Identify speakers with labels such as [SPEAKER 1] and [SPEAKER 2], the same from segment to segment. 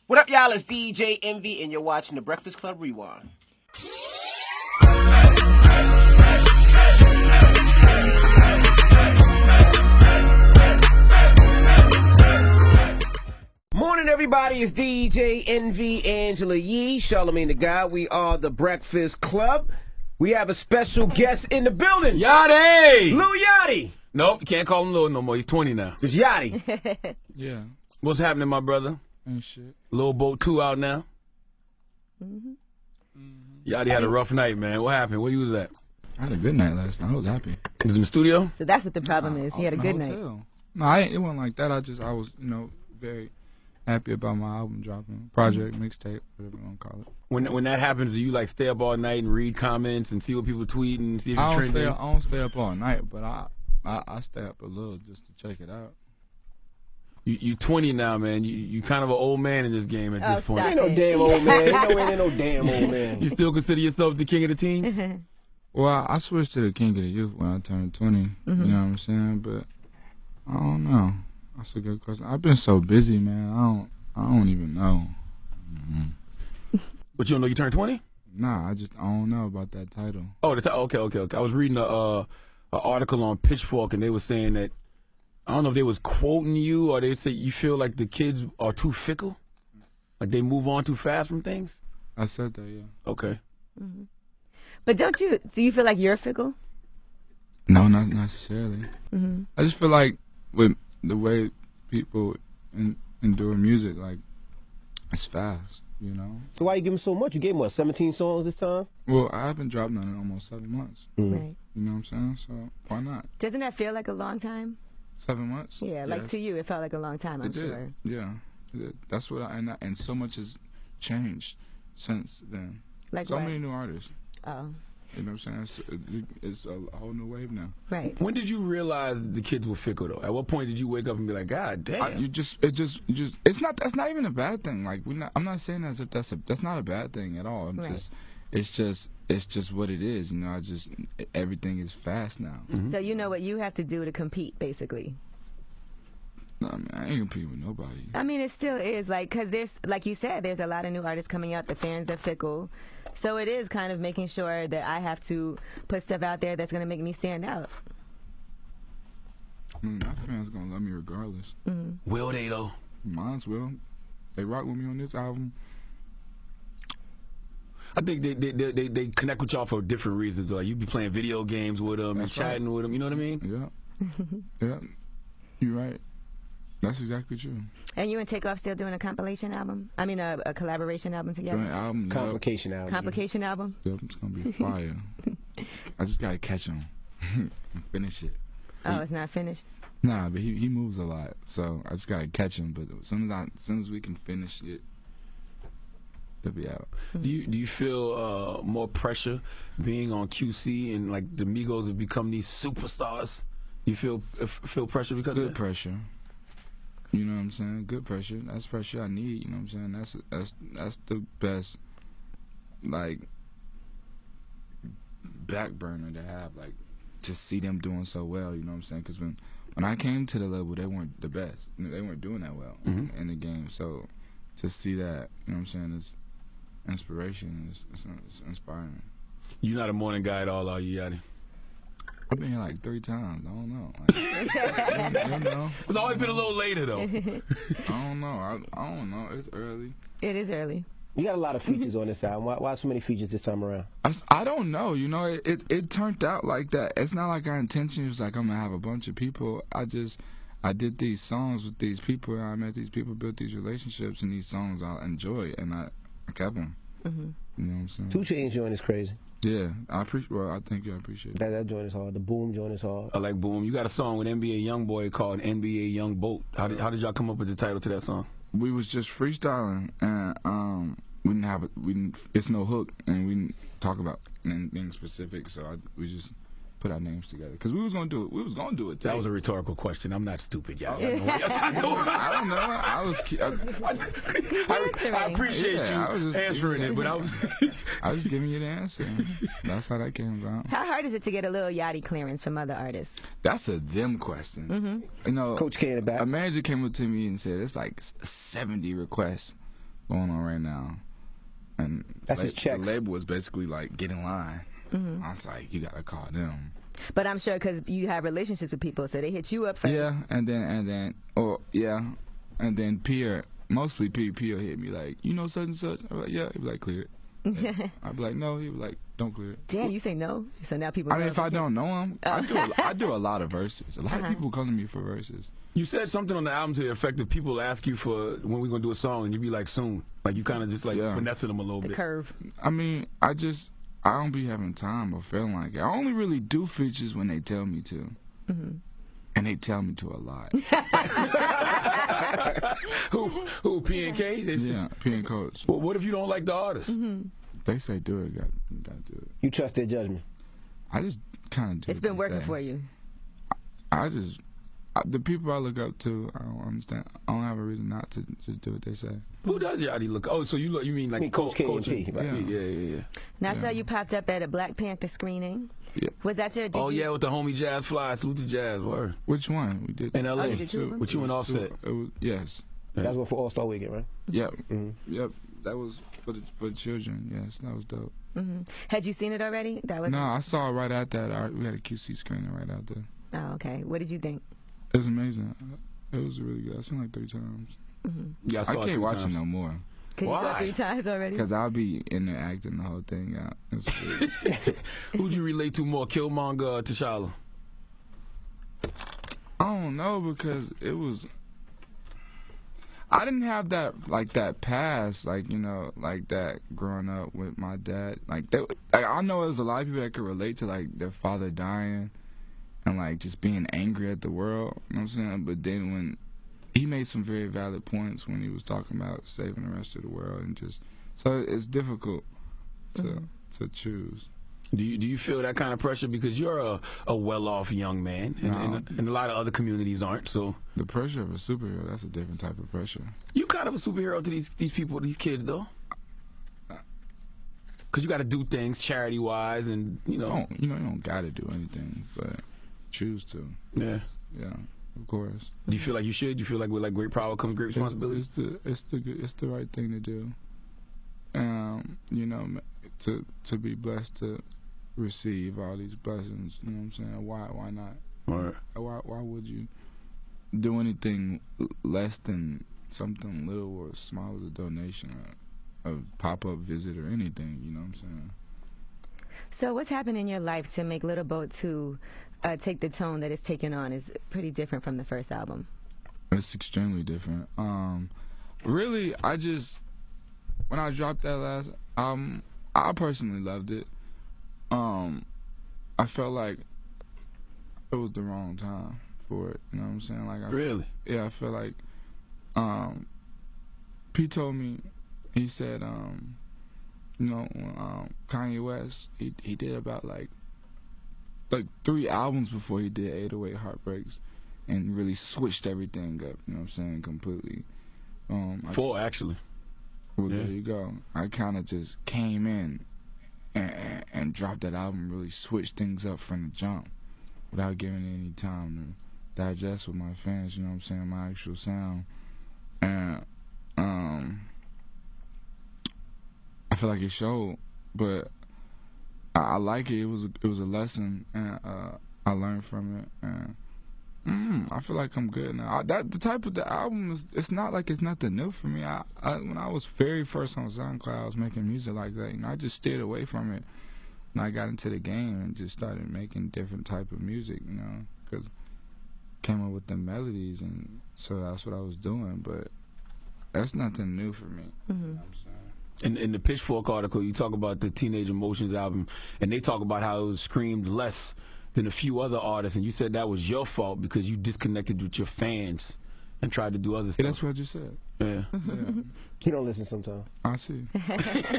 [SPEAKER 1] What up, y'all? It's DJ Envy, and you're watching The Breakfast Club Rewind. Morning, everybody. It's DJ Envy, Angela Yee, Charlamagne Tha God. We are The Breakfast Club. We have a special guest in the building.
[SPEAKER 2] Yachty!
[SPEAKER 1] Lil Yachty.
[SPEAKER 2] Nope, you can't call him Lil no more. He's 20 now.
[SPEAKER 1] It's Yachty.
[SPEAKER 2] Yeah. What's happening, my brother?
[SPEAKER 3] And shit.
[SPEAKER 2] Lil Boat 2 out now. Yachty had a rough night, man. What happened? Where you was at?
[SPEAKER 3] I had a good night last night. I was happy.
[SPEAKER 2] Was in the studio?
[SPEAKER 4] So that's what the problem is. He had a good night.
[SPEAKER 3] No, it wasn't like that. I was, very happy about my album dropping, project, mixtape, whatever you want to call it.
[SPEAKER 2] When that happens, do you like stay up all night and read comments and see what people tweet and see if you're trending?
[SPEAKER 3] I don't stay up all night, but I stay up a little just to check it out.
[SPEAKER 2] You 20 now, man. You kind of an old man in this game at this point.
[SPEAKER 1] Ain't no damn old man. Ain't no damn old man.
[SPEAKER 2] You still consider yourself the king of the teens?
[SPEAKER 3] Well, I switched to the king of the youth when I turned 20. You know what I'm saying? But I don't know. That's a good question. I've been so busy, man. I don't even know.
[SPEAKER 2] But you don't know you turned 20?
[SPEAKER 3] Nah, I don't know about that title.
[SPEAKER 2] Oh, okay. I was reading an article on Pitchfork, and they were saying that, I don't know if they was quoting you or they say you feel like the kids are too fickle, like they move on too fast from things.
[SPEAKER 3] I said that, yeah.
[SPEAKER 2] Okay.
[SPEAKER 4] But do you feel like you're fickle?
[SPEAKER 3] No, not necessarily. I just feel like with the way people endure music, like, it's fast, you know?
[SPEAKER 1] So why you give him so much? You gave him, what, 17 songs this time?
[SPEAKER 3] Well, I haven't dropped none in almost 7 months.
[SPEAKER 4] Right.
[SPEAKER 3] You know what I'm saying? So why not?
[SPEAKER 4] Doesn't that feel like a long time?
[SPEAKER 3] 7 months?
[SPEAKER 4] Yeah, like
[SPEAKER 3] Yes.
[SPEAKER 4] to you, it felt like a long time, I'm sure.
[SPEAKER 3] Yeah. It did. That's what and so much has changed since then.
[SPEAKER 4] Like
[SPEAKER 3] so
[SPEAKER 4] what?
[SPEAKER 3] many new artists.
[SPEAKER 4] Oh.
[SPEAKER 3] You know what I'm saying? It's a whole new wave now.
[SPEAKER 4] Right.
[SPEAKER 2] When did you realize the kids were fickle though? At what point did you wake up and be like, God damn?
[SPEAKER 3] That's not even a bad thing. Like I'm not saying as if that's not a bad thing at all. It's just what it is. You know, everything is fast now.
[SPEAKER 4] So you know what you have to do to compete, basically.
[SPEAKER 3] No, man, I ain't competing with nobody.
[SPEAKER 4] I mean, it still is, like, because there's, like you said, there's a lot of new artists coming out. The fans are fickle. So it is kind of making sure that I have to put stuff out there that's going to make me stand out.
[SPEAKER 3] I mean, my fans going to love me regardless.
[SPEAKER 2] Will they, though?
[SPEAKER 3] Mine's will. They rock with me on this album.
[SPEAKER 2] I think they connect with y'all for different reasons. Like, you be playing video games with them and chatting with them. You know what I mean?
[SPEAKER 3] Yeah. Yeah. You're right. That's exactly true.
[SPEAKER 4] And you and Takeoff still doing a compilation album? I mean, a collaboration album together?
[SPEAKER 3] Joint album.
[SPEAKER 1] Complication album.
[SPEAKER 4] Complication album?
[SPEAKER 3] Yep, it's going to be fire. I just got to catch him and finish it.
[SPEAKER 4] Oh, it's not finished?
[SPEAKER 3] Nah, but he moves a lot, so I just got to catch him. But as soon as we can finish it, they'll be out.
[SPEAKER 2] Do you feel more pressure being on QC and like the Migos have become these superstars? You feel pressure because of that?
[SPEAKER 3] Good pressure. You know what I'm saying? Good pressure. That's pressure I need. You know what I'm saying? That's the best, like, back burner to have. Like, to see them doing so well. You know what I'm saying? Because when I came to the label, they weren't the best. They weren't doing that well in the game. So to see that, you know what I'm saying, is inspiration. It's inspiring. You're
[SPEAKER 2] not a morning guy at all, are you, Yachty?
[SPEAKER 3] I've been here like 3 times. I don't know. Like, you know.
[SPEAKER 2] It's always been a little later, though.
[SPEAKER 3] I don't know. I don't know. It's early.
[SPEAKER 4] It is early.
[SPEAKER 1] You got a lot of features on this album. Why so many features this time around?
[SPEAKER 3] I don't know. You know, it turned out like that. It's not like our intention was like I'm going to have a bunch of people. I did these songs with these people. And I met these people, built these relationships, and these songs I enjoy, and I kept them. You know what I'm saying?
[SPEAKER 1] 2 Chainz joint is crazy.
[SPEAKER 3] Yeah, I think you appreciate it.
[SPEAKER 1] That joint is hard. The Boom joint is hard.
[SPEAKER 2] I like Boom. You got a song with NBA Youngboy called NBA Young Boat. How did y'all come up with the title to that song?
[SPEAKER 3] We was just freestyling, and it's no hook, and we didn't talk about anything specific, so we just put our names together because we was gonna do it.
[SPEAKER 2] That was a rhetorical question. I'm not stupid, y'all.
[SPEAKER 3] I don't know.
[SPEAKER 2] I appreciate you answering it, but I
[SPEAKER 3] was giving you the answer. That's how that came about.
[SPEAKER 4] How hard is it to get a Lil Yachty clearance from other artists?
[SPEAKER 3] That's a them question. You know,
[SPEAKER 1] Coach K in the back.
[SPEAKER 3] A manager came up to me and said it's like 70 requests going on right now. And
[SPEAKER 1] That's his checks.
[SPEAKER 3] The label was basically like, get in line. I was like, you gotta call them.
[SPEAKER 4] But I'm sure because you have relationships with people, so they hit you up first.
[SPEAKER 3] Yeah, and then Pierre, mostly Pierre hit me like, you know such and such. I'm like, yeah. He'd be like, clear it. I'd be like, no. He'd be like, don't clear it.
[SPEAKER 4] Damn, you say no? So now people.
[SPEAKER 3] I mean, if I don't know him, I do a lot of verses. A lot of people come to me for verses.
[SPEAKER 2] You said something on the album to the effect of people ask you for when we're gonna do a song, and you be like, soon. Like you kind of just like finessing them a little bit.
[SPEAKER 4] Curve.
[SPEAKER 3] I mean, I don't be having time or feeling like it. I only really do features when they tell me to. And they tell me to a lot.
[SPEAKER 2] Who P and K?
[SPEAKER 3] Yeah, P and Coach.
[SPEAKER 2] Well, what if you don't like the artist?
[SPEAKER 3] They say do it, you gotta do it.
[SPEAKER 1] You trust their judgment?
[SPEAKER 3] I just kind of do.
[SPEAKER 4] It's been working for you.
[SPEAKER 3] The people I look up to, I don't understand. I don't have a reason not to just do what they say.
[SPEAKER 2] Who does Yachty look? Oh, so you mean like
[SPEAKER 1] Coach K and P,
[SPEAKER 2] right? Yeah.
[SPEAKER 4] Now, so you popped up at a Black Panther screening.
[SPEAKER 3] Yeah.
[SPEAKER 4] Was that your?
[SPEAKER 2] Yeah, with the homie Jazz Fly, salute to Jazz. Word.
[SPEAKER 3] Which one? We did
[SPEAKER 2] in LA.
[SPEAKER 4] you did two?
[SPEAKER 2] With you and Offset.
[SPEAKER 3] It was, yes.
[SPEAKER 1] That was for All-Star Weekend, right?
[SPEAKER 3] Yep. Yep. That was for the children. Yes, that was dope.
[SPEAKER 4] Had you seen it already? That was.
[SPEAKER 3] No, I saw it right at that. We had a QC screening right out there.
[SPEAKER 4] Oh, okay. What did you think?
[SPEAKER 3] It was amazing. It was really good. I've seen it like 3 times.
[SPEAKER 2] Yeah,
[SPEAKER 3] I can't watch it no more.
[SPEAKER 4] Cause you saw it 3 times already?
[SPEAKER 3] Because I'll be in there acting the whole thing out.
[SPEAKER 2] Who'd you relate to more, Killmonger or T'Challa?
[SPEAKER 3] I don't know, because it was. I didn't have that past, like that growing up with my dad. I know there's a lot of people that could relate to like their father dying and like just being angry at the world. You know what I'm saying? But then when he made some very valid points when he was talking about saving the rest of the world, and just so it's difficult to choose.
[SPEAKER 2] Do you feel that kind of pressure because you're a well-off young man, and a lot of other communities aren't? So
[SPEAKER 3] the pressure of a superhero, that's a different type of pressure.
[SPEAKER 2] You kind of a superhero to these people, these kids, though, because you got to do things charity-wise, and you don't got to do anything, but choose to. Yeah, of course. Do you feel like you should? Do you feel like with great power comes great responsibility?
[SPEAKER 3] It's the right thing to do. To be blessed to receive all these blessings, you know what I'm saying? Why not?
[SPEAKER 2] Right.
[SPEAKER 3] Why would you do anything less than something little or small as a donation, a pop-up visit or anything, you know what I'm saying?
[SPEAKER 4] So what's happened in your life to make Little Boat 2 take the tone that it's taken on is pretty different from the first album?
[SPEAKER 3] It's extremely different. Really, when I dropped that last album, I personally loved it. I felt like it was the wrong time for it. You know what I'm saying?
[SPEAKER 2] Really?
[SPEAKER 3] Yeah, I feel like P told me, he said, when Kanye West, he did about like 3 albums before he did 808 Heartbreaks, and really switched everything up. You know what I'm saying? Completely.
[SPEAKER 2] 4 actually.
[SPEAKER 3] Well, there you go. I kind of just came in and dropped that album, really switched things up from the jump without giving it any time to digest with my fans, you know what I'm saying, my actual sound. And I feel like it showed, but I like it. It was a lesson, and I learned from it, and I feel like I'm good now. The type of the album it's not like it's nothing new for me. When I was very first on SoundCloud, I was making music like that. I just steered away from it when I got into the game and just started making different type of music, because came up with the melodies, and so that's what I was doing. But that's nothing new for me. You know what I'm saying?
[SPEAKER 2] In the Pitchfork article, you talk about the Teenage Emotions album, and they talk about how it was screamed less than a few other artists, and you said that was your fault because you disconnected with your fans and tried to do other stuff.
[SPEAKER 3] Yeah, that's what you said.
[SPEAKER 2] Yeah.
[SPEAKER 1] You don't listen sometimes.
[SPEAKER 3] I see.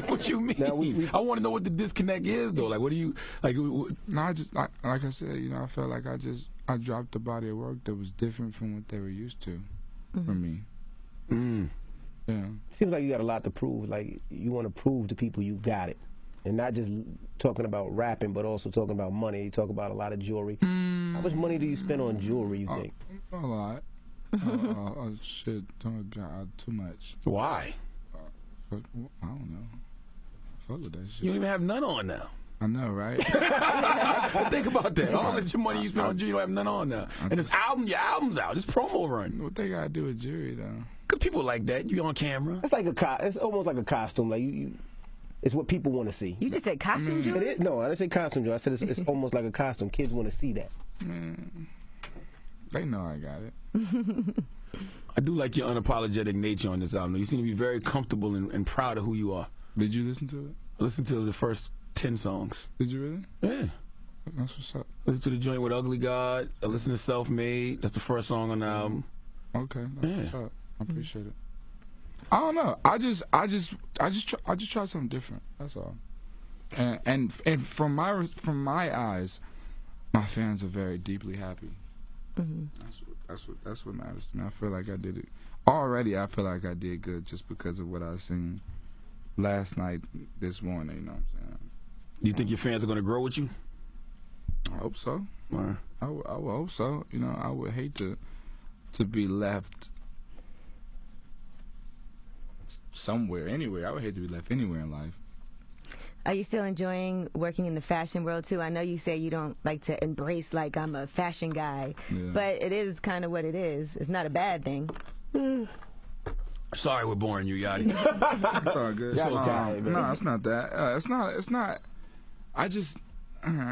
[SPEAKER 2] What you mean?
[SPEAKER 1] Now
[SPEAKER 2] I want to know what the disconnect is, though. Like, what do you like?
[SPEAKER 3] No, I just like I said, I felt like I dropped a body of work that was different from what they were used to for me. Yeah.
[SPEAKER 1] Seems like you got a lot to prove. Like, you want to prove to people you got it. And not just talking about rapping, but also talking about money. You talk about a lot of jewelry. How much money do you spend on jewelry, you think?
[SPEAKER 3] A lot. Shit, oh God, too much.
[SPEAKER 2] Why?
[SPEAKER 3] But I don't know. Fuck with that shit.
[SPEAKER 2] You don't even have none on now.
[SPEAKER 3] I know, right?
[SPEAKER 2] Think about that. All that your money you spend on jewelry, you don't have none on now. And this album, your album's out. This promo run.
[SPEAKER 3] What they gotta do with jewelry though?
[SPEAKER 2] Because people like that. You on camera.
[SPEAKER 1] It's like it's almost like a costume. Like it's what people want to see.
[SPEAKER 4] You just said costume jewelry?
[SPEAKER 1] No, I didn't say costume jewelry. I said it's almost like a costume. Kids want to see that.
[SPEAKER 3] Man, they know I got it.
[SPEAKER 2] I do like your unapologetic nature on this album. You seem to be very comfortable and proud of who you are.
[SPEAKER 3] Did you listen to it?
[SPEAKER 2] I listened to the first 10 songs.
[SPEAKER 3] Did you really?
[SPEAKER 2] Yeah.
[SPEAKER 3] That's what's up.
[SPEAKER 2] Listen to the joint with Ugly God. I listen to Self Made. That's the first song on the album.
[SPEAKER 3] Okay, that's what's up. I appreciate it. I don't know. I just try something different. That's all. And from my eyes, my fans are very deeply happy. That's what matters to me. I feel like I did it already. I feel like I did good just because of what I seen last night, this morning. You know what I'm saying?
[SPEAKER 2] Do you think your fans are going to grow with you?
[SPEAKER 3] I hope so.
[SPEAKER 2] Right.
[SPEAKER 3] I would hope so. You know, I would hate to be left somewhere, anywhere. I would hate to be left anywhere in life.
[SPEAKER 4] Are you still enjoying working in the fashion world too? I know you say you don't like to embrace like I'm a fashion guy, but it is kind of what it is. It's not a bad thing.
[SPEAKER 2] Sorry we're boring you, Yachty.
[SPEAKER 3] It's all good. No, it's not that. It's not. I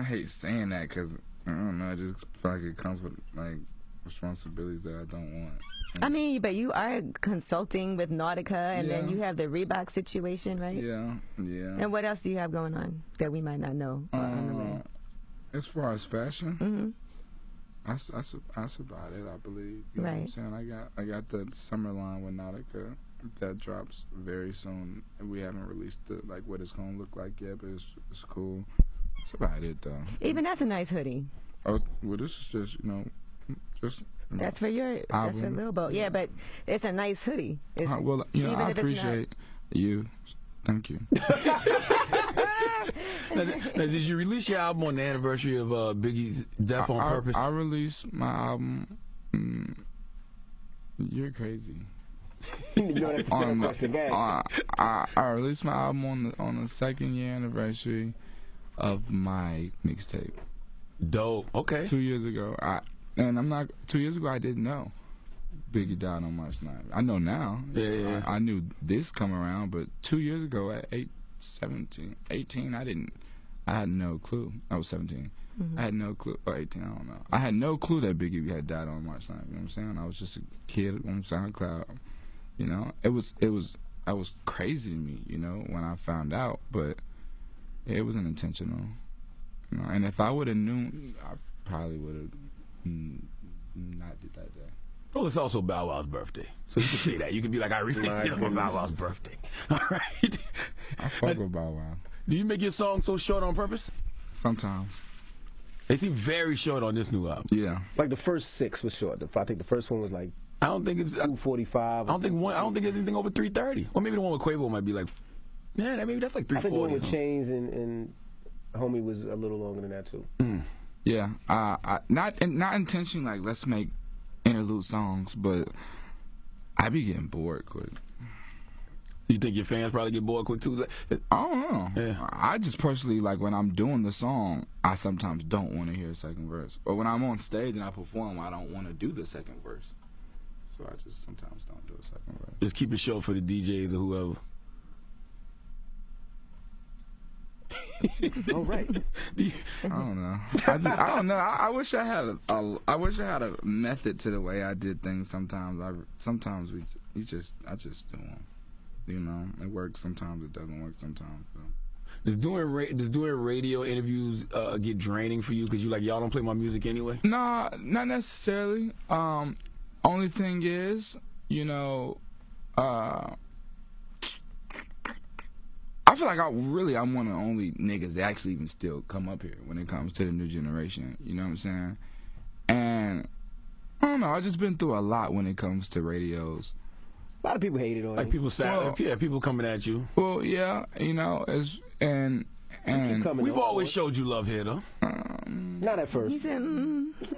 [SPEAKER 3] hate saying that because I don't know. I just feel like it comes with like responsibilities that I don't want.
[SPEAKER 4] I mean, but you are consulting with Nautica, and then you have the Reebok situation, right?
[SPEAKER 3] Yeah.
[SPEAKER 4] And what else do you have going on that we might not know?
[SPEAKER 3] As far as fashion, that's about it. I believe. You know what I'm saying? I got the summer line with Nautica that drops very soon. We haven't released what it's gonna look like yet, but it's cool. That's about it though.
[SPEAKER 4] Even that's a nice hoodie.
[SPEAKER 3] Oh well, this is just
[SPEAKER 4] that's for your that's for Lil Bo. Yeah, but it's a nice hoodie.
[SPEAKER 3] Well, I appreciate you. Thank you.
[SPEAKER 2] Now, did you release your album on the anniversary of Biggie's death on purpose?
[SPEAKER 3] I released my album. You're crazy. I released my album on the second year anniversary of my mixtape.
[SPEAKER 2] Dope. Okay.
[SPEAKER 3] 2 years ago. 2 years ago I didn't know Biggie died on March 9th. I know now. Yeah. I knew this come around, but 2 years ago at 18, I had no clue. I was 17. I had no clue, or 18, I don't know. I had no clue that Biggie had died on March 9th, you know what I'm saying? I was just a kid on SoundCloud, you know? It was crazy to me, you know, when I found out, but it wasn't intentional, you know? And if I would have known, I probably would have not did that day.
[SPEAKER 2] Well, it's also Bow Wow's birthday, so you can say that. You can be like, I released it on Bow Wow's birthday. All right.
[SPEAKER 3] I fuck with Bow Wow.
[SPEAKER 2] Do you make your songs so short on purpose?
[SPEAKER 3] Sometimes.
[SPEAKER 2] They seem very short on this new album.
[SPEAKER 3] Yeah.
[SPEAKER 1] Like the first 6 was short. I think the first one was like
[SPEAKER 2] I don't think it's
[SPEAKER 1] 2:45.
[SPEAKER 2] I don't think it's anything over 3:30. Or maybe the one with Quavo might be like, maybe that's like 3:40.
[SPEAKER 1] I think the one with Chains and Homie was a little longer than that too.
[SPEAKER 3] Yeah. Not intentionally like let's make interlude songs, but I be getting bored quick.
[SPEAKER 2] You think your fans probably get bored quick too?
[SPEAKER 3] I don't know. Yeah. I just personally, like, when I'm doing the song, I sometimes don't want to hear a second verse. Or when I'm on stage and I perform, I don't want to do the second verse. So I just sometimes don't do a second verse.
[SPEAKER 2] Just keep it short for the DJs or whoever.
[SPEAKER 1] All right.
[SPEAKER 3] I don't know. I don't know. I wish I had a method to the way I did things. Sometimes I just do them. You know, it works sometimes. It doesn't work sometimes. So.
[SPEAKER 2] Does doing radio interviews get draining for you because you like y'all don't play my music anyway?
[SPEAKER 3] Nah, not necessarily. Only thing is, you know, I feel like I'm one of the only niggas that actually even still come up here when it comes to the new generation. You know what I'm saying? And I don't know. I've just been through a lot when it comes to radios.
[SPEAKER 1] A lot of people hated on
[SPEAKER 2] like
[SPEAKER 1] you.
[SPEAKER 2] People coming at you.
[SPEAKER 3] Well, yeah, you know, and
[SPEAKER 2] we've always showed you love here, though.
[SPEAKER 1] Not at first.
[SPEAKER 4] He said,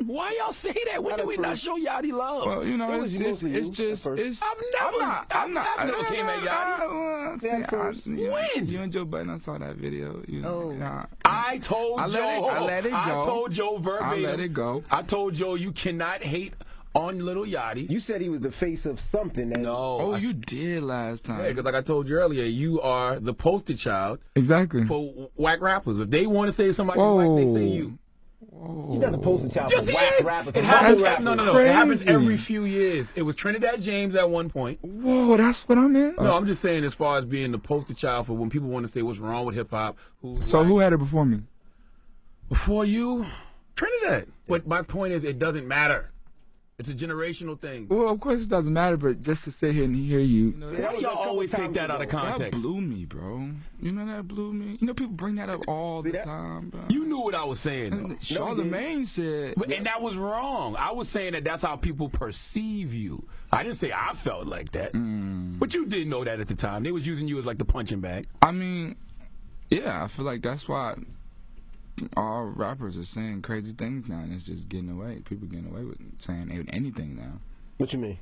[SPEAKER 2] Why y'all say that? When did we not show Yachty love?
[SPEAKER 3] Well, you know, it's just.
[SPEAKER 2] I've never came at Yachty.
[SPEAKER 1] that first.
[SPEAKER 2] When?
[SPEAKER 3] You and Joe Budden, I saw that video. You know,
[SPEAKER 2] I told Joe.
[SPEAKER 3] I let it go.
[SPEAKER 2] I told Joe verbatim.
[SPEAKER 3] I let it go.
[SPEAKER 2] I told Joe you cannot hate on Lil Yachty.
[SPEAKER 1] You said he was the face of something. That
[SPEAKER 3] Oh, you did last time.
[SPEAKER 2] Yeah, because like I told you earlier, you are the poster child
[SPEAKER 3] Exactly.
[SPEAKER 2] for whack rappers. If they want to say somebody's whack, they say you.
[SPEAKER 1] You're not the poster child
[SPEAKER 2] Yes,
[SPEAKER 1] for
[SPEAKER 2] he
[SPEAKER 1] whack
[SPEAKER 2] is.
[SPEAKER 1] rappers.
[SPEAKER 2] It happens.
[SPEAKER 1] Rappers.
[SPEAKER 2] No. It happens every few years. It was Trinidad James at one point.
[SPEAKER 3] Whoa, that's what I'm in.
[SPEAKER 2] No, I'm just saying as far as being the poster child for when people want to say what's wrong with hip hop.
[SPEAKER 3] So who had it before me?
[SPEAKER 2] Before you, Trinidad. But my point is, it doesn't matter. It's a generational thing.
[SPEAKER 3] Well, of course it doesn't matter, but just to sit here and hear you.
[SPEAKER 2] Why y'all always take that out of context?
[SPEAKER 3] That blew me, bro. You know that blew me? You know people bring that up all the time, bro.
[SPEAKER 2] You knew what I was saying, though.
[SPEAKER 3] Charlamagne said.
[SPEAKER 2] And that was wrong. I was saying that that's how people perceive you. I didn't say I felt like that. But you didn't know that at the time. They was using you as like the punching bag.
[SPEAKER 3] I mean, yeah, I feel like that's why all rappers are saying crazy things now, and it's just getting away. People getting away with saying anything now.
[SPEAKER 1] What you mean?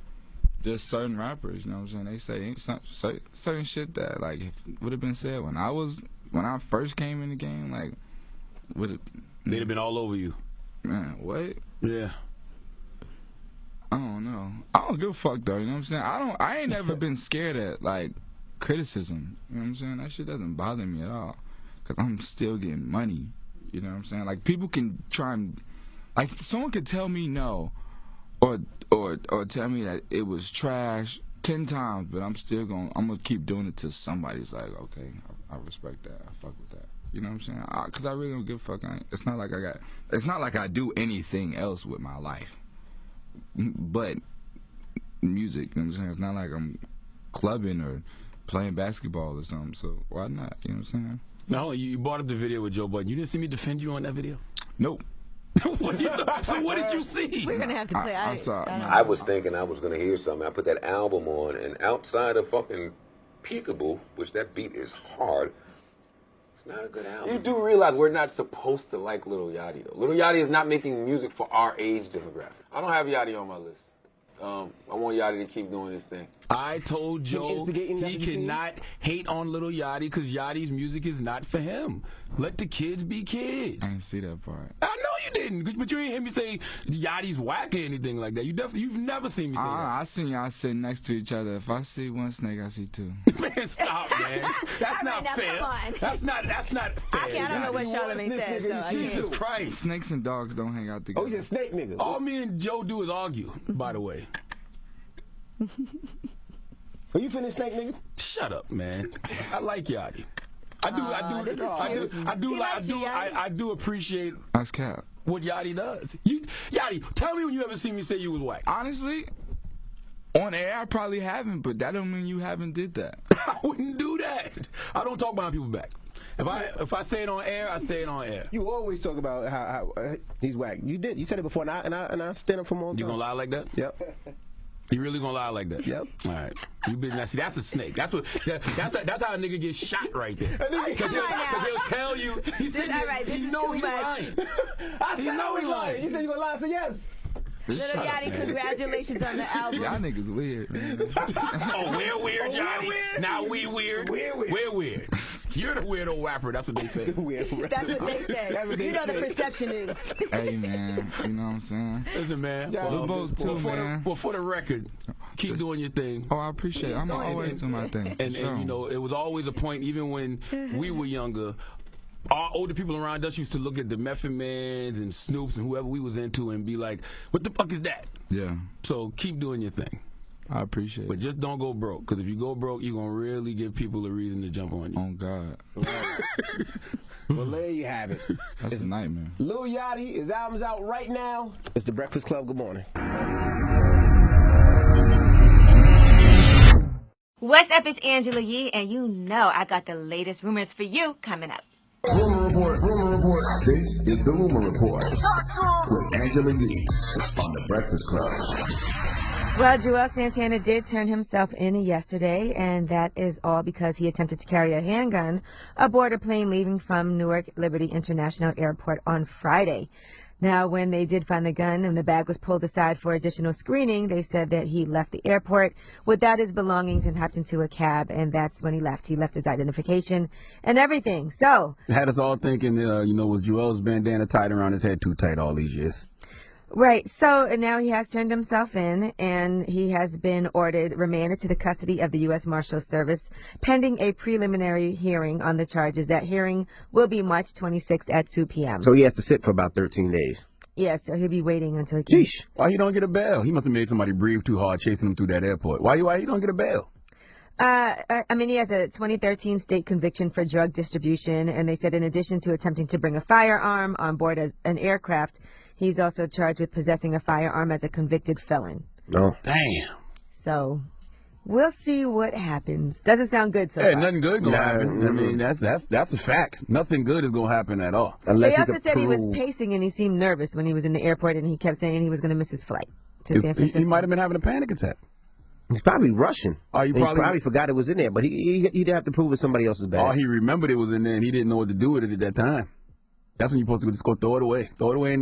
[SPEAKER 3] There's certain rappers, you know what I'm saying? They say certain shit that like would have been said when I first came in the game. Like,
[SPEAKER 2] They'd have been all over you.
[SPEAKER 3] Man, what?
[SPEAKER 2] Yeah.
[SPEAKER 3] I don't know. I don't give a fuck though. You know what I'm saying? I ain't never been scared at like criticism. You know what I'm saying? That shit doesn't bother me at all, cause I'm still getting money. You know what I'm saying? Like people can try and like someone could tell me no, or tell me that it was trash 10 times, but I'm gonna keep doing it till somebody's like, okay, I respect that. I fuck with that. You know what I'm saying? Cause I really don't give a fuck. It's not like I do anything else with my life, but music. You know what I'm saying? It's not like I'm clubbing or playing basketball or something. So why not? You know what I'm saying?
[SPEAKER 2] No, you brought up the video with Joe Budden. You didn't see me defend you on that video?
[SPEAKER 3] Nope.
[SPEAKER 2] So what did you see?
[SPEAKER 4] We're gonna have to play.
[SPEAKER 3] I saw it.
[SPEAKER 5] I was thinking I was gonna hear something. I put that album on, and outside of fucking Peekaboo, which that beat is hard, it's not a good album.
[SPEAKER 6] You do realize we're not supposed to like Lil Yachty, though. Lil Yachty is not making music for our age demographic. I don't have Yachty on my list. I want Yachty to keep doing his thing.
[SPEAKER 2] I told Joe he cannot hate on Lil Yachty because Yachty's music is not for him. Let the kids be kids.
[SPEAKER 3] I didn't see that part.
[SPEAKER 2] I know you didn't, but you ain't hear me say Yachty's whack or anything like that. You've never seen me say that.
[SPEAKER 3] I seen y'all sitting next to each other. If I see one snake, I see two.
[SPEAKER 2] Man, stop, man. That's not fair. That's not fair.
[SPEAKER 4] I don't know what Charlamagne said. So
[SPEAKER 2] Jesus Christ.
[SPEAKER 3] Snakes and dogs don't hang out together.
[SPEAKER 1] Oh, he's a snake nigga.
[SPEAKER 2] All me and Joe do is argue, by the way.
[SPEAKER 1] Are you finished, snake nigga?
[SPEAKER 2] Shut up, man. I like Yachty. I do appreciate
[SPEAKER 3] That's cap.
[SPEAKER 2] what Yachty does. Yachty, tell me when you ever see me say you was whack.
[SPEAKER 3] Honestly, on air I probably haven't, but that don't mean you haven't did that.
[SPEAKER 2] I wouldn't do that. I don't talk behind people's back. If I say it on air, I say it on air.
[SPEAKER 1] You always talk about how he's whack. You did. You said it before, and I stand up for more.
[SPEAKER 2] You gonna lie like that?
[SPEAKER 1] Yep.
[SPEAKER 2] You really gonna lie like that?
[SPEAKER 1] Yep.
[SPEAKER 2] All right. You been now. See, that's a snake. That's how a nigga gets shot right there. Because he'll tell you. He said you know he's lying.
[SPEAKER 1] I said no, he's lying. You said you gonna lie. I said yes.
[SPEAKER 4] Lil Yachty, congratulations on the album.
[SPEAKER 3] Y'all niggas weird, man.
[SPEAKER 2] Oh, we're weird, Johnny. Now we weird. We're weird. You're the weirdo rapper. That's what they say.
[SPEAKER 4] That's what they say. You know the perception is.
[SPEAKER 3] Hey, man. You know what I'm saying?
[SPEAKER 2] Listen, man.
[SPEAKER 3] We're both too, man.
[SPEAKER 2] Well, for the record, keep doing your thing.
[SPEAKER 3] Oh, I appreciate it. I'm always doing my thing.
[SPEAKER 2] And you know, it was always a point, even when we were younger, our older people around us used to look at the Method Mans and Snoops and whoever we was into and be like, what the fuck is that?
[SPEAKER 3] Yeah.
[SPEAKER 2] So keep doing your thing.
[SPEAKER 3] I appreciate it.
[SPEAKER 2] But just don't go broke, because if you go broke, you're going to really give people a reason to jump on you.
[SPEAKER 3] Oh, God.
[SPEAKER 1] Well, there you have it.
[SPEAKER 3] That's a nightmare.
[SPEAKER 1] Lil Yachty, his album's out right now. It's The Breakfast Club. Good morning.
[SPEAKER 4] What's up? It's Angela Yee, and you know I got the latest rumors for you coming up.
[SPEAKER 7] Rumor report, rumor report. This is the Rumor Report with Angela Yee on The Breakfast Club.
[SPEAKER 4] Well, Joel Santana did turn himself in yesterday, and that is all because he attempted to carry a handgun aboard a plane leaving from Newark Liberty International Airport on Friday. Now, when they did find the gun and the bag was pulled aside for additional screening, they said that he left the airport without his belongings and hopped into a cab, and that's when he left. He left his identification and everything. So
[SPEAKER 2] It had us all thinking, was Joel's bandana tied around his head too tight all these years.
[SPEAKER 4] right. So now he has turned himself in, and he has been remanded to the custody of the U.S. Marshals Service, pending a preliminary hearing on the charges. That hearing will be March 26th at 2 p.m.
[SPEAKER 1] So he has to sit for about 13 days.
[SPEAKER 4] Yeah, so he'll be waiting until he can.
[SPEAKER 1] Sheesh.
[SPEAKER 2] Why he don't get a bail? He must have made somebody breathe too hard chasing him through that airport. Why he don't get a bail?
[SPEAKER 4] I mean, he has a 2013 state conviction for drug distribution, and they said in addition to attempting to bring a firearm on board an aircraft, he's also charged with possessing a firearm as a convicted felon.
[SPEAKER 1] No.
[SPEAKER 2] Damn.
[SPEAKER 4] So we'll see what happens. Doesn't sound good so far.
[SPEAKER 2] Nothing good gonna happen. I mean, that's a fact. Nothing good is gonna happen at all.
[SPEAKER 1] Unless
[SPEAKER 4] They also said he was pacing and he seemed nervous when he was in the airport, and he kept saying he was going to miss his flight to San Francisco.
[SPEAKER 2] He might have been having a panic attack.
[SPEAKER 1] He's probably Russian.
[SPEAKER 2] He
[SPEAKER 1] probably forgot it was in there, but he'd have to prove it's somebody else's bag.
[SPEAKER 2] Or he remembered it was in there and he didn't know what to do with it at that time. That's when you're supposed to just go throw it away. Throw it away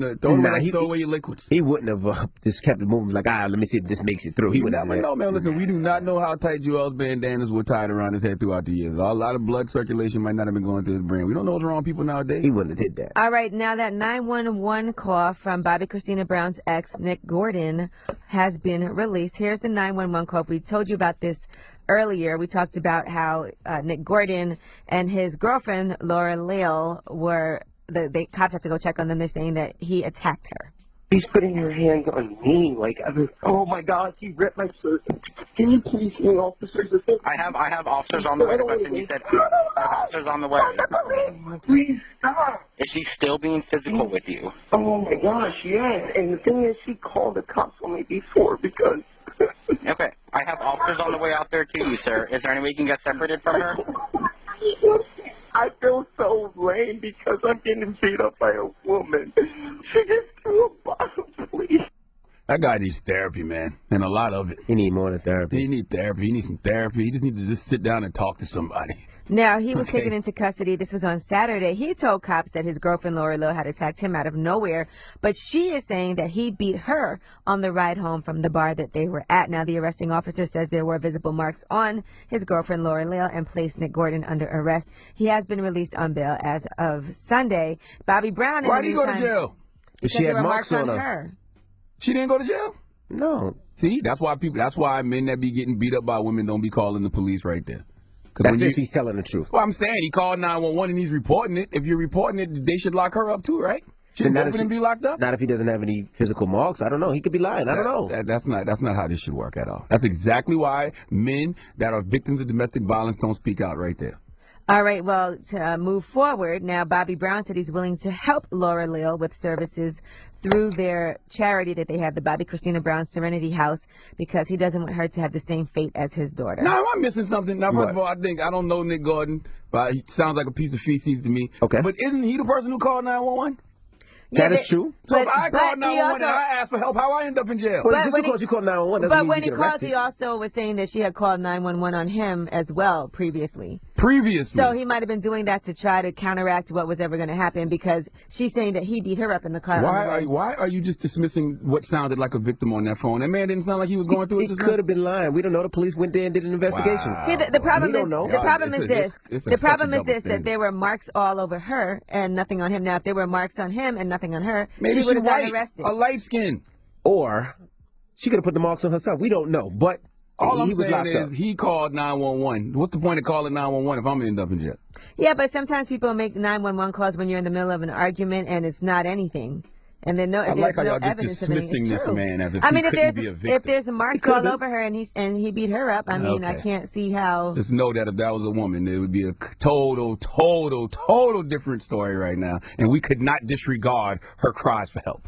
[SPEAKER 2] throw away your liquids.
[SPEAKER 1] He wouldn't have just kept it moving like, let me see if this makes it through. He would never
[SPEAKER 2] know, man. Listen, we do not know how tight Joel's bandanas were tied around his head throughout the years. A lot of blood circulation might not have been going through his brain. We don't know what's wrong with people nowadays.
[SPEAKER 1] He wouldn't have did that.
[SPEAKER 4] All right, now that 911 call from Bobby Christina Brown's ex, Nick Gordon, has been released. Here's the 911 call. We told you about this earlier. We talked about how Nick Gordon and his girlfriend, Laura Lale, were... The cops had to go check on them. They're saying that he attacked her.
[SPEAKER 8] She's putting her hands on me, like, oh my God, she ripped my shirt. Can you please see officers?
[SPEAKER 9] I have officers on the way. The question you said, officers on the way.
[SPEAKER 8] Please stop.
[SPEAKER 9] Is she still being physical with you?
[SPEAKER 8] Oh my gosh, yes. And the thing is, she called the cops on me before because...
[SPEAKER 9] Okay, I have officers on the way out there to you, sir. Is there any way you can get separated from her?
[SPEAKER 8] I feel so lame because I'm getting beat up by a woman. She just threw a bottle, please.
[SPEAKER 2] That guy needs therapy, man, and a lot of it.
[SPEAKER 1] He need more than therapy.
[SPEAKER 2] He needs therapy. He needs some therapy. He just needs to just sit down and talk to somebody.
[SPEAKER 4] Now, he was taken into custody. This was on Saturday. He told cops that his girlfriend, Laura Lil, had attacked him out of nowhere, but she is saying that he beat her on the ride home from the bar that they were at. Now, the arresting officer says there were visible marks on his girlfriend, Laura Lil, and placed Nick Gordon under arrest. He has been released on bail as of Sunday. Bobby Brown,
[SPEAKER 2] Why did he go to jail?
[SPEAKER 1] She had marks on her.
[SPEAKER 2] She didn't go to jail?
[SPEAKER 1] No.
[SPEAKER 2] See, that's why men that be getting beat up by women don't be calling the police right there.
[SPEAKER 1] That's if he's telling the truth.
[SPEAKER 2] Well, I'm saying he called 911 and he's reporting it. If you're reporting it, they should lock her up too, right? Shouldn't both of them be locked up?
[SPEAKER 1] Not if he doesn't have any physical marks. I don't know. He could be lying. I don't know.
[SPEAKER 2] That's not how this should work at all. That's exactly why men that are victims of domestic violence don't speak out right there.
[SPEAKER 4] All right, well, to move forward, now Bobby Brown said he's willing to help Laura Lil with services through their charity that they have, the Bobby Christina Brown Serenity House, because he doesn't want her to have the same fate as his daughter.
[SPEAKER 2] Now, am I missing something? Now, first of all, I don't know Nick Gordon, but he sounds like a piece of feces to me.
[SPEAKER 1] Okay.
[SPEAKER 2] But isn't he the person who called 911?
[SPEAKER 4] Yeah,
[SPEAKER 1] that is true.
[SPEAKER 2] So if I called 911 and I asked for help, how I end up in jail?
[SPEAKER 1] Well, just because you called 911 doesn't mean
[SPEAKER 4] when
[SPEAKER 1] you
[SPEAKER 4] he
[SPEAKER 1] get
[SPEAKER 4] called,
[SPEAKER 1] arrested.
[SPEAKER 4] he also was saying that she had called 911 on him as well previously.
[SPEAKER 2] So
[SPEAKER 4] he might have been doing that to try to counteract what was ever going to happen, because she's saying that he beat her up in the car.
[SPEAKER 2] Why are you just dismissing what sounded like a victim on that phone? That man didn't sound like he was going through it.
[SPEAKER 1] He could have been lying. We don't know. The police went there and did an investigation.
[SPEAKER 2] Wow.
[SPEAKER 4] See, the problem
[SPEAKER 1] We
[SPEAKER 4] is,
[SPEAKER 1] don't know.
[SPEAKER 4] the problem is this. The problem is this, that
[SPEAKER 2] standard.
[SPEAKER 4] there were marks all over her and nothing on him. Now, if there were marks on him and nothing on her,
[SPEAKER 2] maybe
[SPEAKER 4] she would have
[SPEAKER 2] white,
[SPEAKER 4] gotten arrested.
[SPEAKER 2] a light skin.
[SPEAKER 1] Or she could have put the marks on herself. We don't know. But
[SPEAKER 2] all I'm
[SPEAKER 1] was
[SPEAKER 2] saying
[SPEAKER 1] locked
[SPEAKER 2] is
[SPEAKER 1] up.
[SPEAKER 2] he called 911. What's the point of calling 911 if I'm going to end up in jail?
[SPEAKER 4] Yeah, but sometimes people make 911 calls when you're in the middle of an argument and it's not anything. And then
[SPEAKER 2] I like how y'all just dismissing this man as if he couldn't be a victim.
[SPEAKER 4] If there's marks all over her and he beat her up, I mean, I can't see how.
[SPEAKER 2] Just know that if that was a woman, it would be a total different story right now. And we could not disregard her cries for help.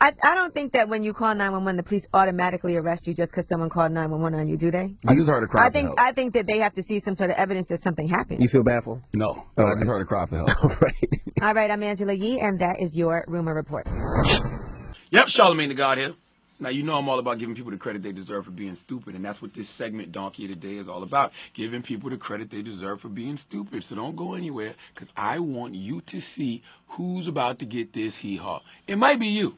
[SPEAKER 4] I don't think that when you call 911, the police automatically arrest you just because someone called 911 on you, do they?
[SPEAKER 2] I just heard a cry for help.
[SPEAKER 4] I think that they have to see some sort of evidence that something happened.
[SPEAKER 1] You feel bad for him?
[SPEAKER 2] No, but I just heard a cry for help.
[SPEAKER 1] All right.
[SPEAKER 4] All right, I'm Angela Yee, and that is your Rumor Report.
[SPEAKER 2] Yep, Charlamagne Tha God here. Now, you know I'm all about giving people the credit they deserve for being stupid, and that's what this segment, Donkey of the Day, is all about. Giving people the credit they deserve for being stupid. So don't go anywhere, because I want you to see who's about to get this hee-haw. It might be you.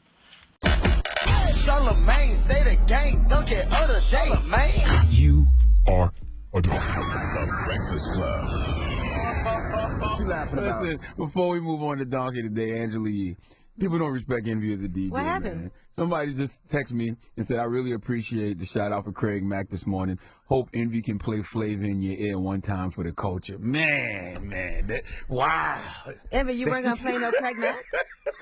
[SPEAKER 10] Charlamagne, say the gang, don't get other Charlamagne.
[SPEAKER 2] You are
[SPEAKER 7] a The Breakfast Club.
[SPEAKER 1] What you laughing about?
[SPEAKER 2] Listen, before we move on to Donkey of the Day, Angela Yee, people don't respect Envy as a DJ,
[SPEAKER 4] What happened?
[SPEAKER 2] man. Somebody just texted me and said, I really appreciate the shout out for Craig Mack this morning. Hope Envy can play Flavor in your ear one time for the culture. Man, wow.
[SPEAKER 4] Envy, you weren't going to play no Craig Mack?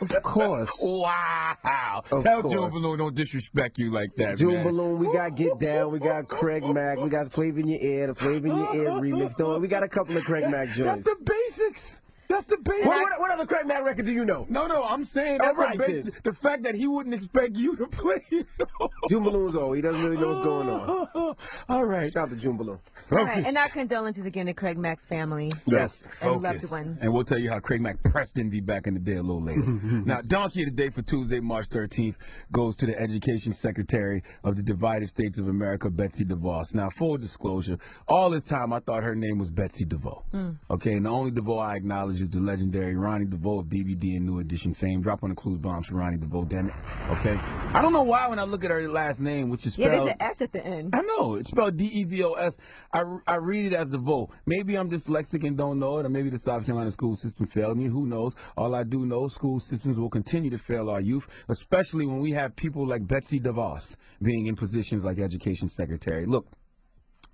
[SPEAKER 1] Of course.
[SPEAKER 2] Wow.
[SPEAKER 1] Of
[SPEAKER 2] Tell
[SPEAKER 1] course.
[SPEAKER 2] June Balloon don't disrespect you like that,
[SPEAKER 1] June
[SPEAKER 2] man.
[SPEAKER 1] Balloon, we got Get Down, we got Craig Mack, we got Flavor in Your Ear, the Flavor in Your Ear remix. Though we got a couple of Craig Mack joints.
[SPEAKER 2] That's the basics. That's the basics.
[SPEAKER 1] What other Craig Mack record do you know?
[SPEAKER 2] No, I'm saying that's
[SPEAKER 1] right,
[SPEAKER 2] the
[SPEAKER 1] then.
[SPEAKER 2] the fact that he wouldn't expect you to play.
[SPEAKER 1] June Balloon's old. He doesn't really know what's going on.
[SPEAKER 2] All right.
[SPEAKER 1] Shout out to June Balloon.
[SPEAKER 4] All right, and our condolences again to Craig Mack's family.
[SPEAKER 1] Yes.
[SPEAKER 4] And loved ones.
[SPEAKER 2] And we'll tell you how Craig Mack pressed Envy back in the day a little later. Now, Donkey of the Day for Tuesday, March 13th, goes to the Education Secretary of the Divided States of America, Betsy DeVos. Now, full disclosure, all this time I thought her name was Betsy DeVoe. Okay, and the only DeVoe I acknowledge is the legendary Ronnie DeVoe of DVD and New Edition fame. Drop on the clues bombs for Ronnie DeVoe, damn it. Okay? I don't know why when I look at her last name, which is spelled...
[SPEAKER 4] Yeah, there's an S at the end.
[SPEAKER 2] I know. It's spelled D-E-V-O-S. I read it as DeVoe. Maybe I'm dyslexic and don't know it, or maybe the South Carolina school system failed me. Who knows? All I do know, school systems will continue to fail our youth, especially when we have people like Betsy DeVos being in positions like Education Secretary. Look,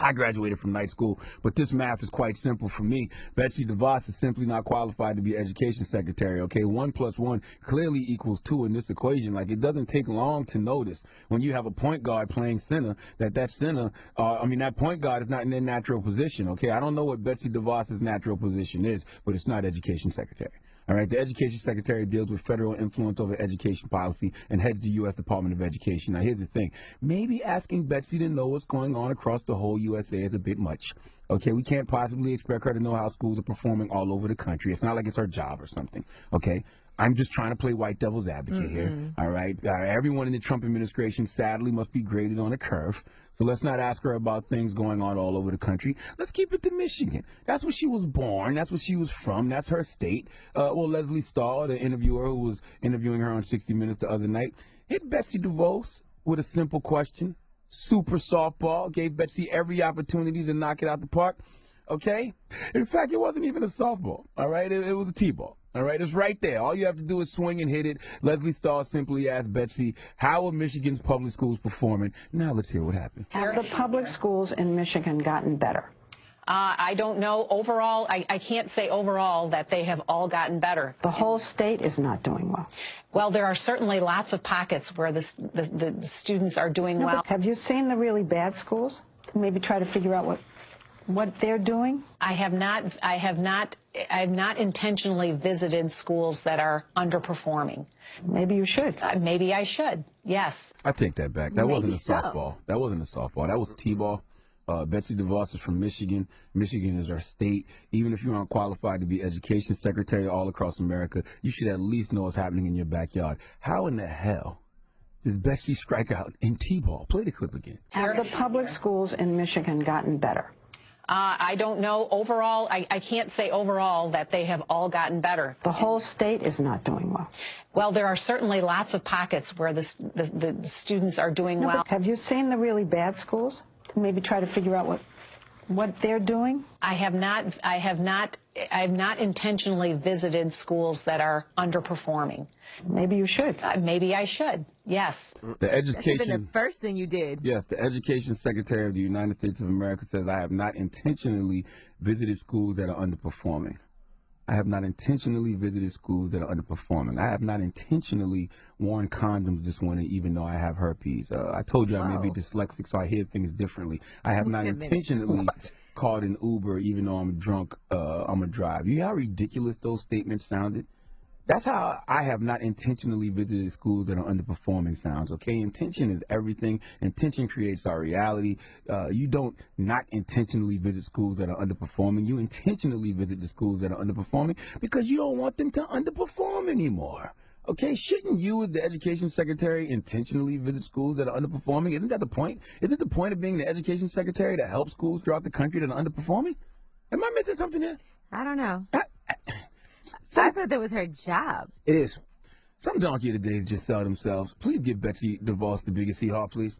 [SPEAKER 2] I graduated from night school, but this math is quite simple for me. Betsy DeVos is simply not qualified to be education secretary, okay? 1 + 1 clearly equals 2 in this equation. Like, it doesn't take long to notice when you have a point guard playing center that that point guard is not in their natural position, okay? I don't know what Betsy DeVos' natural position is, but it's not education secretary. All right, the Education Secretary deals with federal influence over education policy and heads the U.S. Department of Education. Now, here's the thing. Maybe asking Betsy to know what's going on across the whole USA is a bit much. Okay, we can't possibly expect her to know how schools are performing all over the country. It's not like it's her job or something, okay? I'm just trying to play white devil's advocate here, all right? Everyone in the Trump administration, sadly, must be graded on a curve. So let's not ask her about things going on all over the country. Let's keep it to Michigan. That's where she was born. That's where she was from. That's her state. Leslie Stahl, the interviewer who was interviewing her on 60 Minutes the other night, hit Betsy DeVos with a simple question. Super softball. Gave Betsy every opportunity to knock it out the park. Okay? In fact, it wasn't even a softball. All right? It was a T-ball. All right, it's right there. All you have to do is swing and hit it. Leslie Stahl simply asked Betsy, how are Michigan's public schools performing? Now let's hear what happened.
[SPEAKER 11] Have the public schools in Michigan gotten better?
[SPEAKER 12] I don't know. Overall, I can't say overall that they have all gotten better.
[SPEAKER 11] The whole state is not doing well.
[SPEAKER 12] Well, there are certainly lots of pockets where the students are doing well.
[SPEAKER 11] Have you seen the really bad schools? Maybe try to figure out what they're doing?
[SPEAKER 12] I have not intentionally visited schools that are underperforming.
[SPEAKER 11] Maybe you should.
[SPEAKER 12] Maybe I should. Yes.
[SPEAKER 2] I take that back. That wasn't a
[SPEAKER 4] so.
[SPEAKER 2] softball. That wasn't a softball. That was a T-ball. Betsy DeVos is from Michigan. Michigan is our state. Even if you aren't qualified to be education secretary all across America, you should at least know what's happening in your backyard. How in the hell does Betsy strike out in T-ball? Play the clip again.
[SPEAKER 11] Have the public schools in Michigan gotten better?
[SPEAKER 12] I don't know. Overall, I can't say overall that they have all gotten better.
[SPEAKER 11] The whole state is not doing well.
[SPEAKER 12] Well, there are certainly lots of pockets where the students are doing well.
[SPEAKER 11] Have you seen the really bad schools? Maybe try to figure out what they're doing?
[SPEAKER 12] I have not intentionally visited schools that are underperforming.
[SPEAKER 11] Maybe you should.
[SPEAKER 12] Maybe I should. Yes.
[SPEAKER 2] The education.
[SPEAKER 4] That should have been the first thing you did.
[SPEAKER 2] Yes, the Education Secretary of the United States of America says, I have not intentionally visited schools that are underperforming. I have not intentionally visited schools that are underperforming. I have not intentionally worn condoms this winter, even though I have herpes. I told you I may be dyslexic, so I hear things differently. I have not intentionally called an Uber, even though I'm drunk, I'm a drive. You hear how ridiculous those statements sounded? That's how I have not intentionally visited schools that are underperforming sounds, okay? Intention is everything. Intention creates our reality. You don't not intentionally visit schools that are underperforming. You intentionally visit the schools that are underperforming because you don't want them to underperform anymore. Okay, shouldn't you, as the education secretary, intentionally visit schools that are underperforming? Isn't that the point? Isn't the point of being the education secretary to help schools throughout the country that are underperforming? Am I missing something here?
[SPEAKER 4] I don't know. I thought that was her job.
[SPEAKER 1] It is.
[SPEAKER 2] Some donkey of the days just sell themselves. Please give Betsy DeVos the biggest hee-haw, please.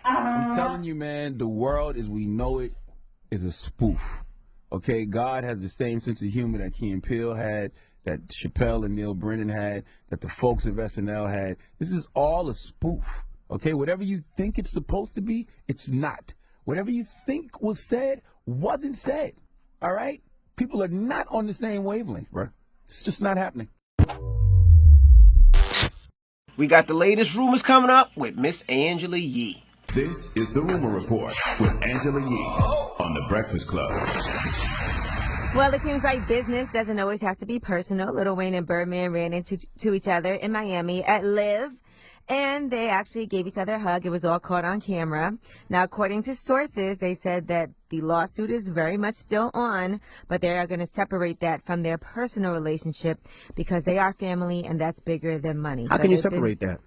[SPEAKER 2] I'm telling you, man, the world as we know it is a spoof. Okay, God has the same sense of humor that Key and Peele had, that Chappelle and Neil Brennan had, that the folks of SNL had. This is all a spoof. Okay, whatever you think it's supposed to be, it's not. Whatever you think was said, wasn't said. All right? People are not on the same wavelength, bro. It's just not happening.
[SPEAKER 1] We got the latest rumors coming up with Miss Angela Yee.
[SPEAKER 7] This is the Rumor Report with Angela Yee on The Breakfast Club.
[SPEAKER 4] Well, it seems like business doesn't always have to be personal. Lil Wayne and Birdman ran into each other in Miami at Live, and they actually gave each other a hug. It was all caught on camera. Now, according to sources, they said that the lawsuit is very much still on, but they are going to separate that from their personal relationship because they are family, and that's bigger than money.
[SPEAKER 1] How can you separate that?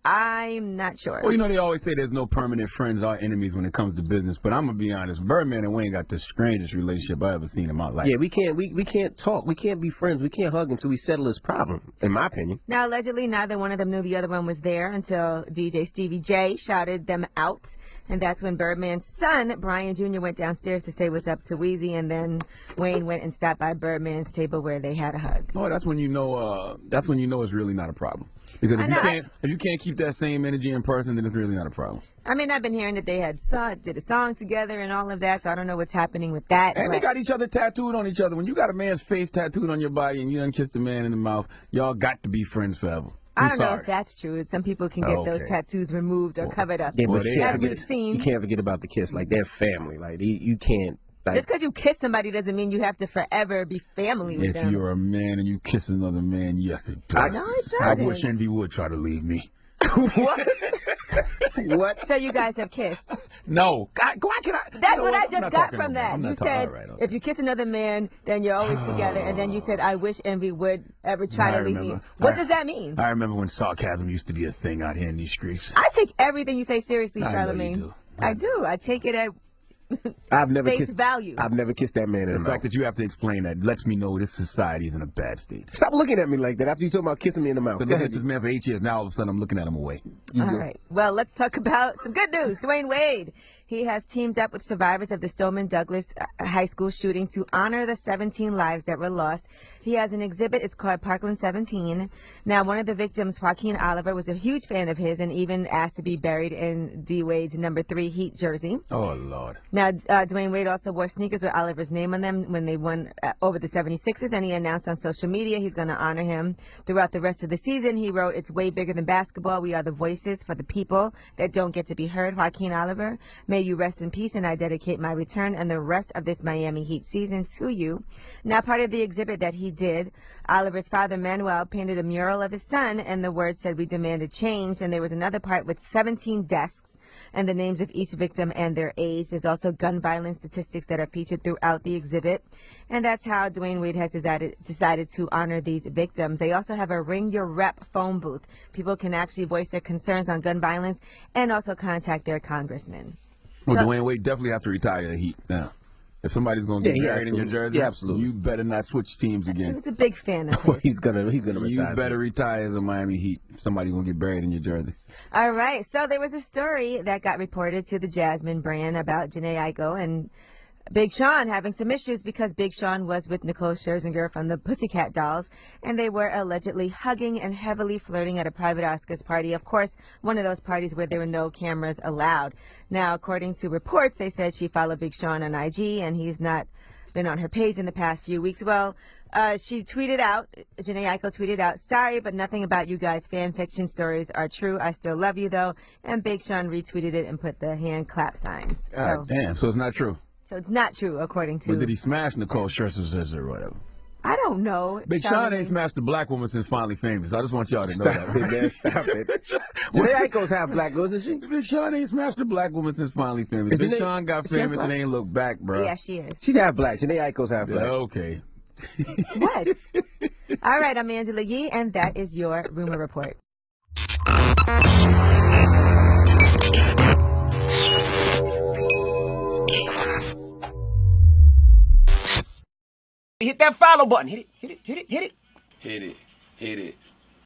[SPEAKER 4] I'm not sure.
[SPEAKER 2] Well, you know, they always say there's no permanent friends or enemies when it comes to business, but I'm going to be honest. Birdman and Wayne got the strangest relationship I ever seen in my life.
[SPEAKER 1] Yeah, we can't talk. We can't be friends. We can't hug until we settle this problem, in my opinion.
[SPEAKER 4] Now, allegedly, neither one of them knew the other one was there until DJ Stevie J shouted them out. And that's when Birdman's son, Brian Jr., went downstairs to say what's up to Weezy, and then Wayne went and stopped by Birdman's table where they had a hug.
[SPEAKER 2] Oh, that's when you know it's really not a problem. Because if you can't keep that same energy in person, then it's really not a problem.
[SPEAKER 4] I mean, I've been hearing that they did a song together and all of that, so I don't know what's happening with that.
[SPEAKER 2] And they got each other tattooed on each other. When you got a man's face tattooed on your body and you done kissed the man in the mouth, y'all got to be friends forever.
[SPEAKER 4] I don't know if that's true. Some people can get those tattoos removed or covered up.
[SPEAKER 1] Yeah, but
[SPEAKER 4] you
[SPEAKER 1] can't forget about the kiss. Like, they're family. Like, you can't. Like,
[SPEAKER 4] just because you kiss somebody doesn't mean you have to forever be family with them.
[SPEAKER 2] If you're a man and you kiss another man, yes, it does.
[SPEAKER 4] No, it
[SPEAKER 2] I
[SPEAKER 4] doesn't.
[SPEAKER 2] wish Envy would try to leave me.
[SPEAKER 4] What? What? So you guys have kissed?
[SPEAKER 2] No.
[SPEAKER 4] That's what I just got from that. You said if you kiss another man, then you're always together, and then you said, I wish Envy would ever try to leave me. What does that mean?
[SPEAKER 2] I remember when sarcasm used to be a thing out here in these streets.
[SPEAKER 4] I take everything you say seriously, Charlamagne.
[SPEAKER 2] I know you do.
[SPEAKER 4] I do. I take it at
[SPEAKER 1] I've never
[SPEAKER 4] face
[SPEAKER 1] kissed
[SPEAKER 4] value.
[SPEAKER 1] I've never kissed that man in the mouth.
[SPEAKER 2] The fact that you have to explain that lets me know this society is in a bad state.
[SPEAKER 1] Stop looking at me like that after you talking about kissing me in the mouth.
[SPEAKER 2] Because I hit this man for 8 years. Now all of a sudden I'm looking at him away.
[SPEAKER 4] All right. Well, let's talk about some good news. Dwayne Wade. He has teamed up with survivors of the Stoneman Douglas High School shooting to honor the 17 lives that were lost. He has an exhibit. It's called Parkland 17. Now, one of the victims, Joaquin Oliver, was a huge fan of his and even asked to be buried in D. Wade's number 3 Heat jersey.
[SPEAKER 2] Oh, Lord.
[SPEAKER 4] Now, Dwayne Wade also wore sneakers with Oliver's name on them when they won over the 76ers, and he announced on social media he's going to honor him throughout the rest of the season. He wrote, "It's way bigger than basketball. We are the voices for the people that don't get to be heard. Joaquin Oliver, may you rest in peace, and I dedicate my return and the rest of this Miami Heat season to you." Now, part of the exhibit that he did, Oliver's father, Manuel, painted a mural of his son, and the words said, "We demanded change." And there was another part with 17 desks and the names of each victim and their age. There's also gun violence statistics that are featured throughout the exhibit. And that's how Dwayne Wade has decided to honor these victims. They also have a Ring Your Rep phone booth. People can actually voice their concerns on gun violence and also contact their congressman.
[SPEAKER 2] Well,
[SPEAKER 4] So,
[SPEAKER 2] Dwayne Wade definitely have to retire the Heat now. If somebody's going to get buried in your jersey,
[SPEAKER 1] absolutely.
[SPEAKER 2] You better not switch teams
[SPEAKER 4] he
[SPEAKER 2] again.
[SPEAKER 4] was a big fan of his.
[SPEAKER 1] He's gonna retire.
[SPEAKER 2] You better retire as a Miami Heat. If somebody's going to get buried in your jersey.
[SPEAKER 4] All right. So there was a story that got reported to the Jasmine brand about Jhené Aiko and Big Sean having some issues because Big Sean was with Nicole Scherzinger from the Pussycat Dolls, and they were allegedly hugging and heavily flirting at a private Oscars party. Of course, one of those parties where there were no cameras allowed. Now, according to reports, they said she followed Big Sean on IG, and he's not been on her page in the past few weeks. Well, she tweeted out, Jhené Aiko tweeted out, "Sorry, but nothing about you guys' fan fiction stories are true. I still love you, though." And Big Sean retweeted it and put the hand clap signs.
[SPEAKER 2] God damn, so it's not true.
[SPEAKER 4] So it's not true, according to...
[SPEAKER 2] But did he smash Nicole Scherzinger or whatever?
[SPEAKER 4] I don't know.
[SPEAKER 2] Big Sean ain't smashed a black woman since Finally Famous. I just want y'all to know that.
[SPEAKER 1] Man, stop it. Jhené Aiko's half black, isn't she?
[SPEAKER 2] Big Sean ain't smashed a black woman since Finally Famous. Big Sean got famous and ain't looked back, bro.
[SPEAKER 4] Yeah, she is.
[SPEAKER 1] She's half black. Jhené Aiko's half black.
[SPEAKER 2] Okay.
[SPEAKER 4] What? All right, I'm Angela Yee, and that is your rumor report.
[SPEAKER 1] Hit that follow button. Hit it, hit it, hit it, hit it.
[SPEAKER 6] Hit it, hit it.